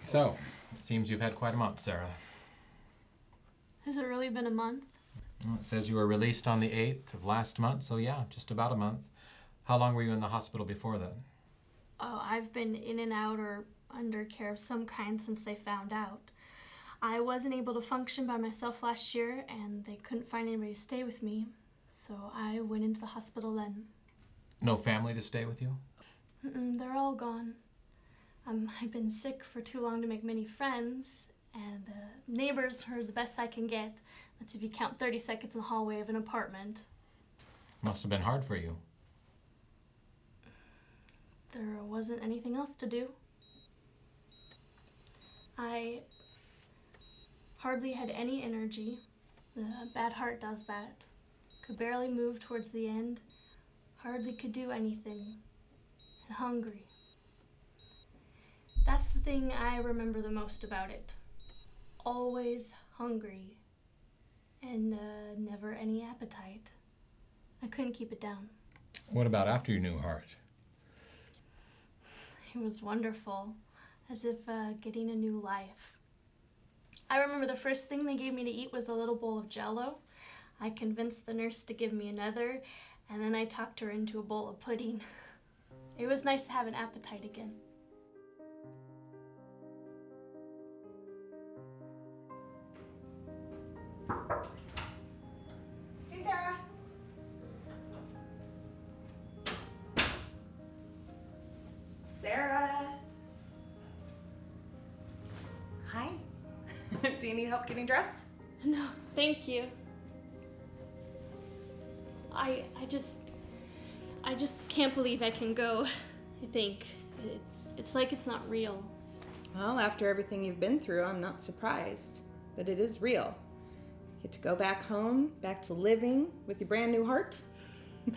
So, it seems you've had quite a month, Sarah. Has it really been a month? Well, it says you were released on the 8th of last month, so yeah, just about a month. How long were you in the hospital before that? Oh, I've been in and out or under care of some kind since they found out. I wasn't able to function by myself last year, and they couldn't find anybody to stay with me, so I went into the hospital then. No family to stay with you? They're all gone. I've been sick for too long to make many friends, and neighbors are the best I can get. That's if you count 30 seconds in the hallway of an apartment. Must have been hard for you. There wasn't anything else to do. I hardly had any energy. The bad heart does that. Could barely move towards the end. Hardly could do anything. And hungry. That's the thing I remember the most about it. Always hungry. And never any appetite. I couldn't keep it down. What about after your new heart? It was wonderful, as if getting a new life. I remember the first thing they gave me to eat was a little bowl of Jell-O. I convinced the nurse to give me another, and then I talked her into a bowl of pudding. It was nice to have an appetite again. Hey, Sarah. Sarah. Hi. Do you need help getting dressed? No, thank you. I just can't believe I can go, I think. It's like it's not real. Well, after everything you've been through, I'm not surprised. But it is real. You get to go back home, back to living with your brand new heart.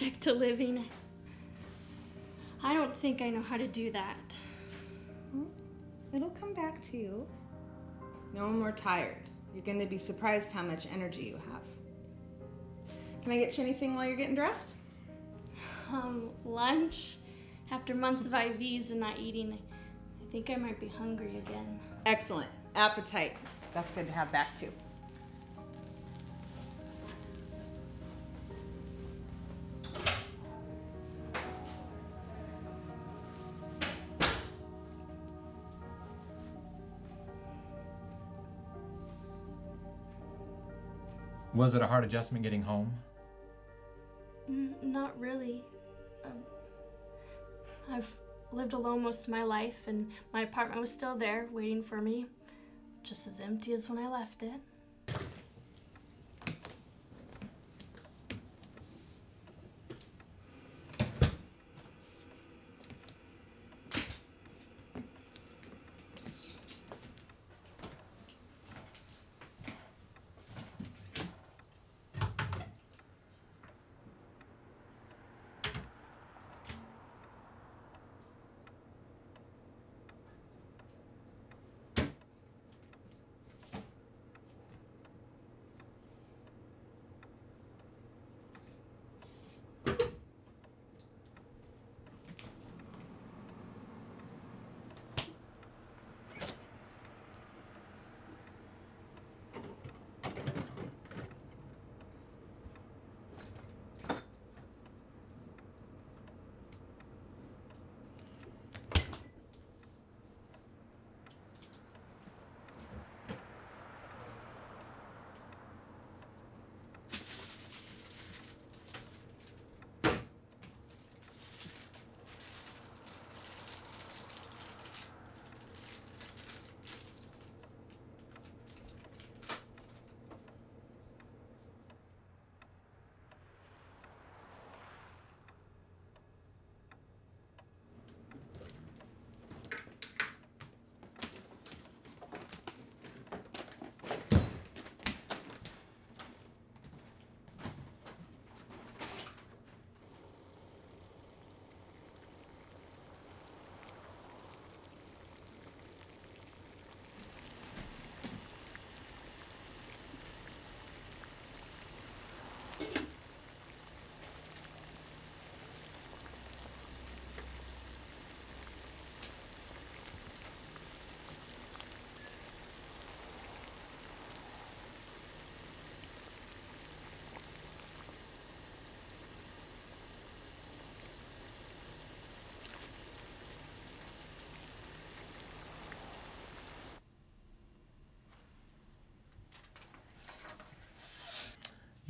Back to living. I don't think I know how to do that. Well, it'll come back to you. No more tired. You're going to be surprised how much energy you have. Can I get you anything while you're getting dressed? Lunch? After months of IVs and not eating, I think I might be hungry again. Excellent. Appetite. That's good to have back too. Was it a hard adjustment getting home? Not really. I've lived alone most of my life, and my apartment was still there, waiting for me, just as empty as when I left it.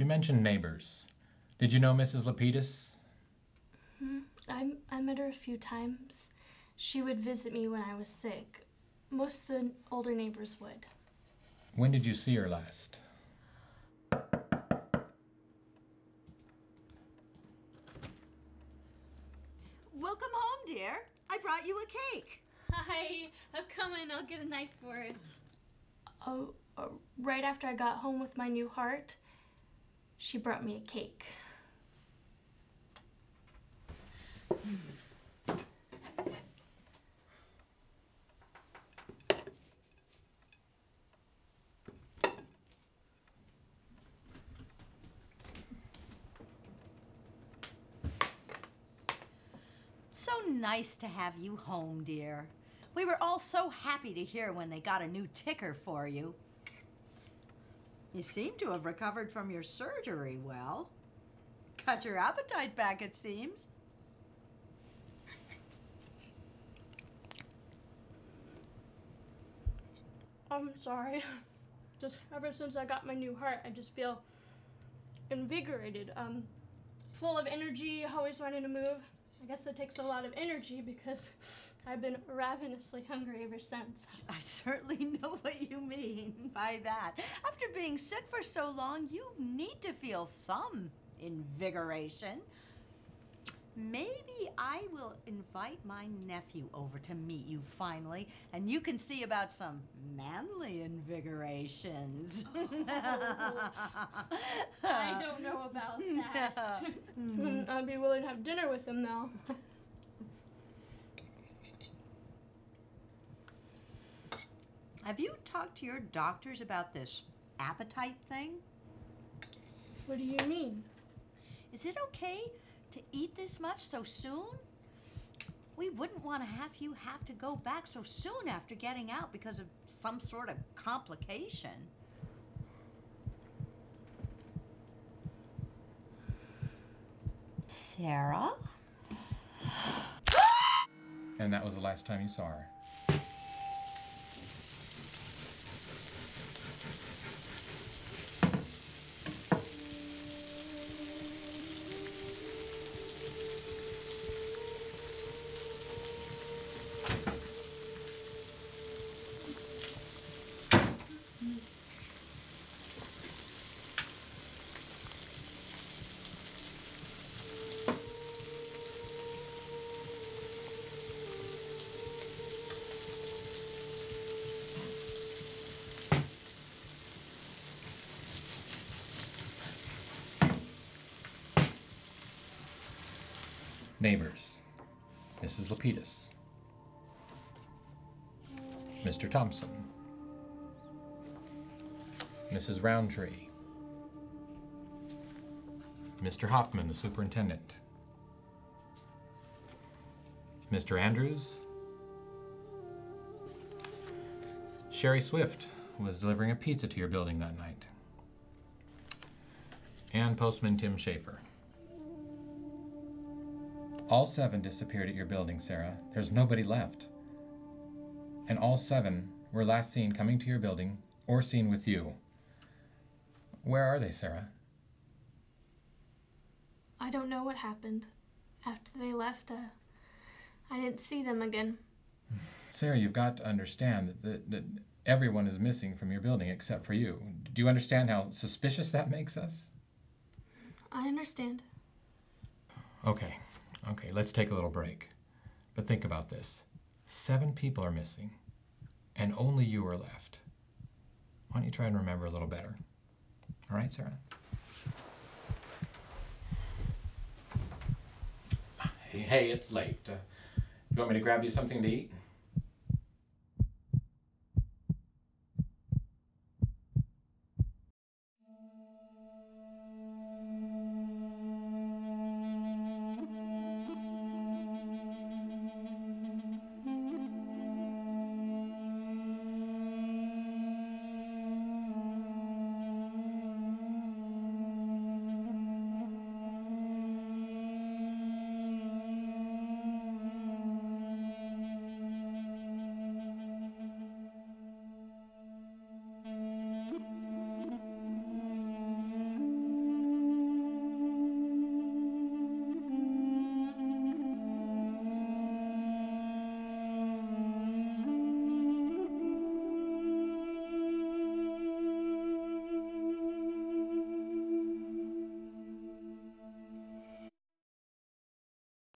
mentioned neighbors. Did you know Mrs. Lapitas? I met her a few times. She would visit me when I was sick. Most of the older neighbors would. When did you see her last? Welcome home, dear. I brought you a cake. Hi, I'm coming. I'll get a knife for it. Oh, right after I got home with my new heart, she brought me a cake. So nice to have you home, dear. We were all so happy to hear when they got a new ticker for you. You seem to have recovered from your surgery well. Got your appetite back, it seems. I'm sorry. Just ever since I got my new heart, I just feel invigorated, full of energy, always wanting to move. I guess it takes a lot of energy because I've been ravenously hungry ever since. I certainly know what you mean by that. After being sick for so long, you need to feel some invigoration. Maybe I will invite my nephew over to meet you finally, and you can see about some manly invigorations. Oh, I don't know about that. I'd be willing to have dinner with him now. Have you talked to your doctors about this appetite thing? What do you mean? Is it okay to eat this much so soon? We wouldn't want to have you have to go back so soon after getting out because of some sort of complication. Sarah? And that was the last time you saw her. Neighbors. Mrs. Lapitas. Mr. Thompson. Mrs. Roundtree. Mr. Hoffman, the superintendent. Mr. Andrews. Sherri Swift was delivering a pizza to your building that night. And Postman Tim Schaffer. All 7 disappeared at your building, Sarah. There's nobody left. And all 7 were last seen coming to your building or seen with you. Where are they, Sarah? I don't know what happened. After they left, I didn't see them again. Sarah, you've got to understand that everyone is missing from your building except for you. Do you understand how suspicious that makes us? I understand. Okay, let's take a little break. But think about this. 7 people are missing, and only you are left. Why don't you try and remember a little better? All right, Sarah? Hey, it's late. Do you want me to grab you something to eat?